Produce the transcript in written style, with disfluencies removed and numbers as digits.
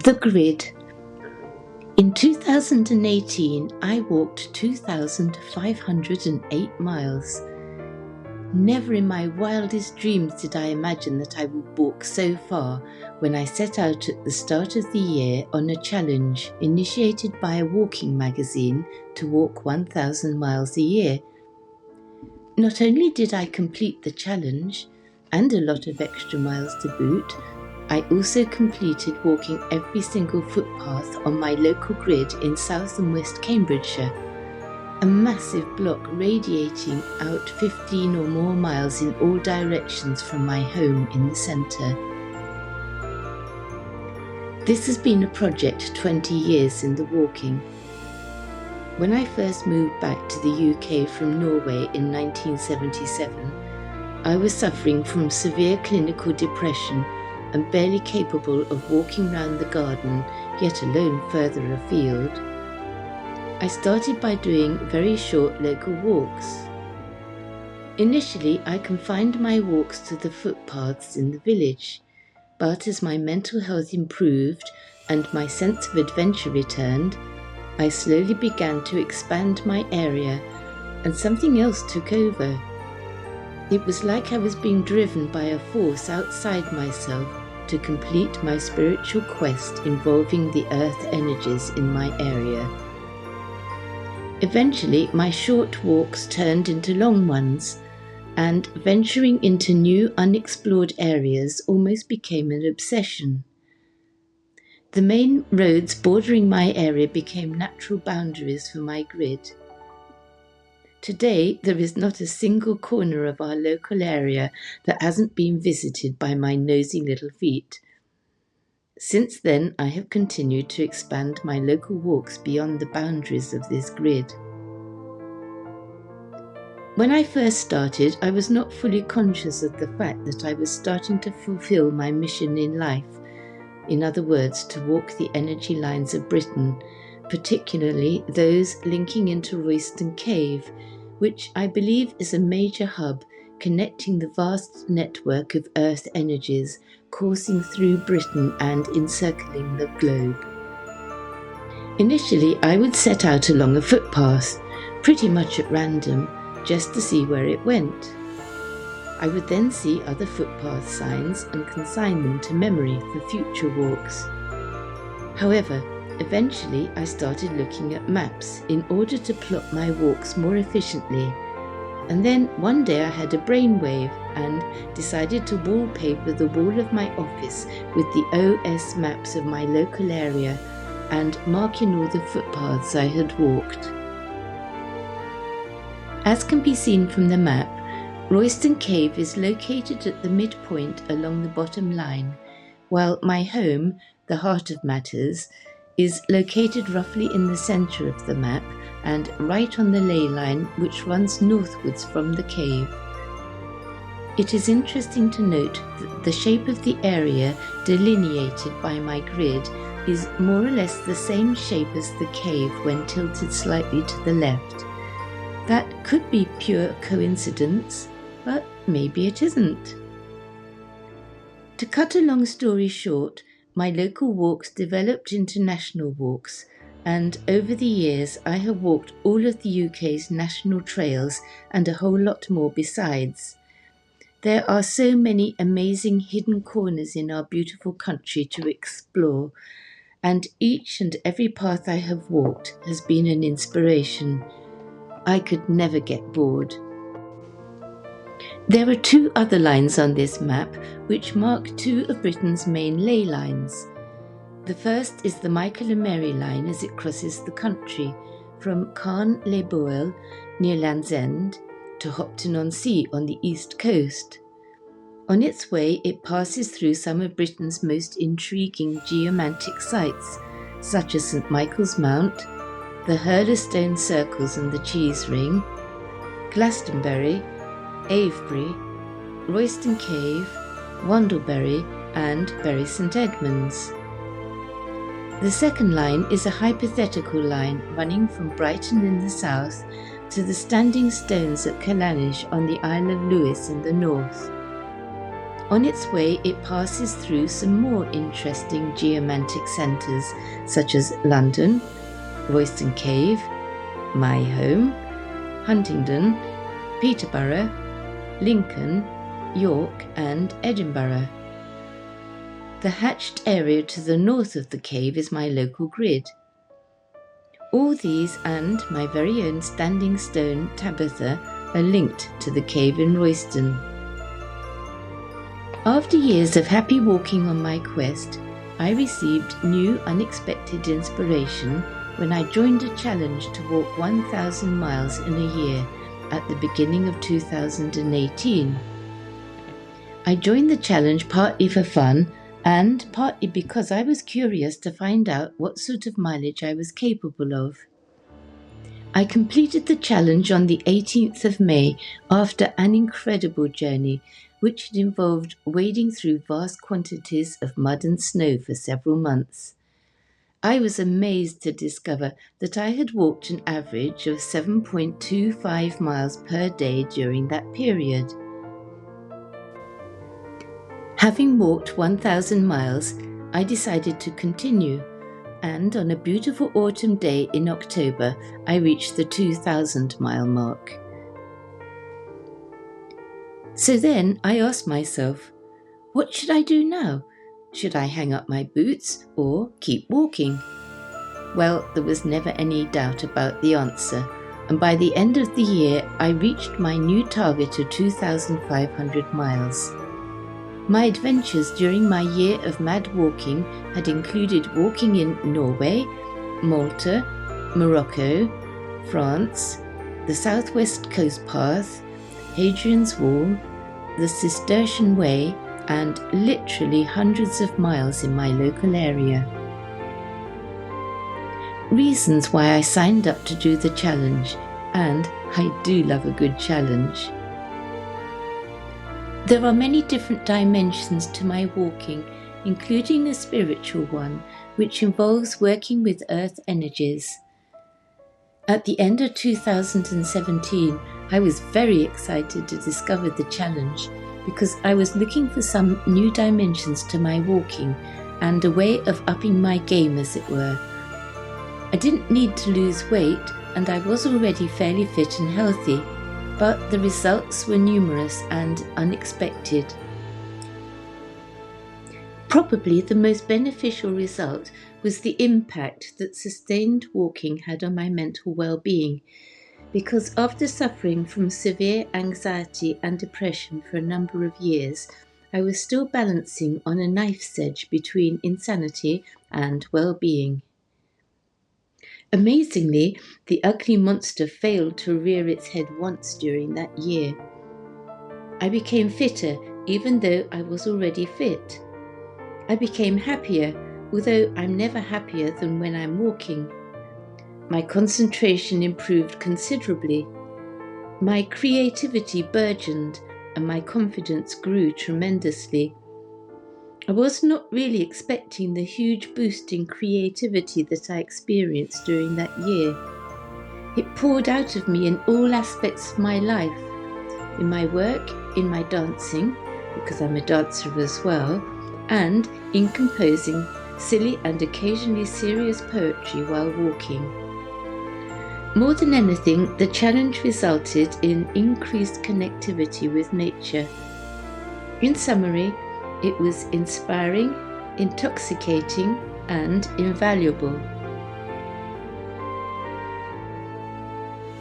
The Grid. In 2018, I walked 2,508 miles. Never in my wildest dreams did I imagine that I would walk so far when I set out at the start of the year on a challenge initiated by a walking magazine to walk 1,000 miles a year. Not only did I complete the challenge, and a lot of extra miles to boot, I also completed walking every single footpath on my local grid in South and West Cambridgeshire, a massive block radiating out 15 or more miles in all directions from my home in the centre. This has been a project 20 years in the walking. When I first moved back to the UK from Norway in 1977, I was suffering from severe clinical depression and barely capable of walking round the garden, yet alone further afield. I started by doing very short local walks. Initially, I confined my walks to the footpaths in the village, but as my mental health improved and my sense of adventure returned, I slowly began to expand my area, and something else took over. It was like I was being driven by a force outside myself to complete my spiritual quest involving the earth energies in my area. Eventually, my short walks turned into long ones, and venturing into new unexplored areas almost became an obsession. The main roads bordering my area became natural boundaries for my grid. Today, there is not a single corner of our local area that hasn't been visited by my nosy little feet. Since then, I have continued to expand my local walks beyond the boundaries of this grid. When I first started, I was not fully conscious of the fact that I was starting to fulfill my mission in life. In other words, to walk the energy lines of Britain, particularly those linking into Royston Cave, which I believe is a major hub connecting the vast network of Earth energies coursing through Britain and encircling the globe. Initially, I would set out along a footpath, pretty much at random, just to see where it went. I would then see other footpath signs and consign them to memory for future walks. However, eventually I started looking at maps in order to plot my walks more efficiently, and then one day I had a brainwave and decided to wallpaper the wall of my office with the OS maps of my local area and mark in all the footpaths I had walked. As can be seen from the map, Royston Cave is located at the midpoint along the bottom line, while my home, the heart of matters, is located roughly in the centre of the map and right on the ley line which runs northwards from the cave. It is interesting to note that the shape of the area delineated by my grid is more or less the same shape as the cave when tilted slightly to the left. That could be pure coincidence, but maybe it isn't. To cut a long story short, my local walks developed into national walks, and over the years I have walked all of the UK's national trails and a whole lot more besides. There are so many amazing hidden corners in our beautiful country to explore, and each and every path I have walked has been an inspiration. I could never get bored. There are two other lines on this map which mark two of Britain's main ley lines. The first is the Michael and Mary line as it crosses the country from Caen-les-Boels near Land's End to Hopton-on-Sea on the east coast. On its way, it passes through some of Britain's most intriguing geomantic sites, such as St Michael's Mount, the Hurler Stone Circles and the Cheese Ring, Glastonbury, Avebury, Royston Cave, Wandlebury and Bury St Edmunds. The second line is a hypothetical line running from Brighton in the south to the standing stones at Callanish on the Isle of Lewis in the north. On its way, it passes through some more interesting geomantic centres such as London, Royston Cave, my home, Huntingdon, Peterborough, Lincoln, York and Edinburgh. The hatched area to the north of the cave is my local grid. All these and my very own standing stone Tabitha are linked to the cave in Royston. After years of happy walking on my quest, I received new unexpected inspiration when I joined a challenge to walk 1,000 miles in a year at the beginning of 2018. I joined the challenge partly for fun and partly because I was curious to find out what sort of mileage I was capable of. I completed the challenge on the 18th of May after an incredible journey, which had involved wading through vast quantities of mud and snow for several months. I was amazed to discover that I had walked an average of 7.25 miles per day during that period. Having walked 1,000 miles, I decided to continue, and on a beautiful autumn day in October, I reached the 2,000-mile mark. So then I asked myself, what should I do now? Should I hang up my boots or keep walking? Well, there was never any doubt about the answer, and by the end of the year, I reached my new target of 2,500 miles. My adventures during my year of mad walking had included walking in Norway, Malta, Morocco, France, the Southwest Coast Path, Hadrian's Wall, the Cistercian Way, and literally hundreds of miles in my local area. Reasons why I signed up to do the challenge, and I do love a good challenge. There are many different dimensions to my walking, including a spiritual one, which involves working with earth energies. At the end of 2017, I was very excited to discover the challenge because I was looking for some new dimensions to my walking and a way of upping my game, as it were. I didn't need to lose weight and I was already fairly fit and healthy, but the results were numerous and unexpected. Probably the most beneficial result was the impact that sustained walking had on my mental well-being, because after suffering from severe anxiety and depression for a number of years, I was still balancing on a knife's edge between insanity and well-being. Amazingly, the ugly monster failed to rear its head once during that year. I became fitter even though I was already fit. I became happier, although I'm never happier than when I'm walking. My concentration improved considerably. My creativity burgeoned and my confidence grew tremendously. I was not really expecting the huge boost in creativity that I experienced during that year. It poured out of me in all aspects of my life, in my work, in my dancing, because I'm a dancer as well, and in composing silly and occasionally serious poetry while walking. More than anything, the challenge resulted in increased connectivity with nature. In summary, it was inspiring, intoxicating, and invaluable.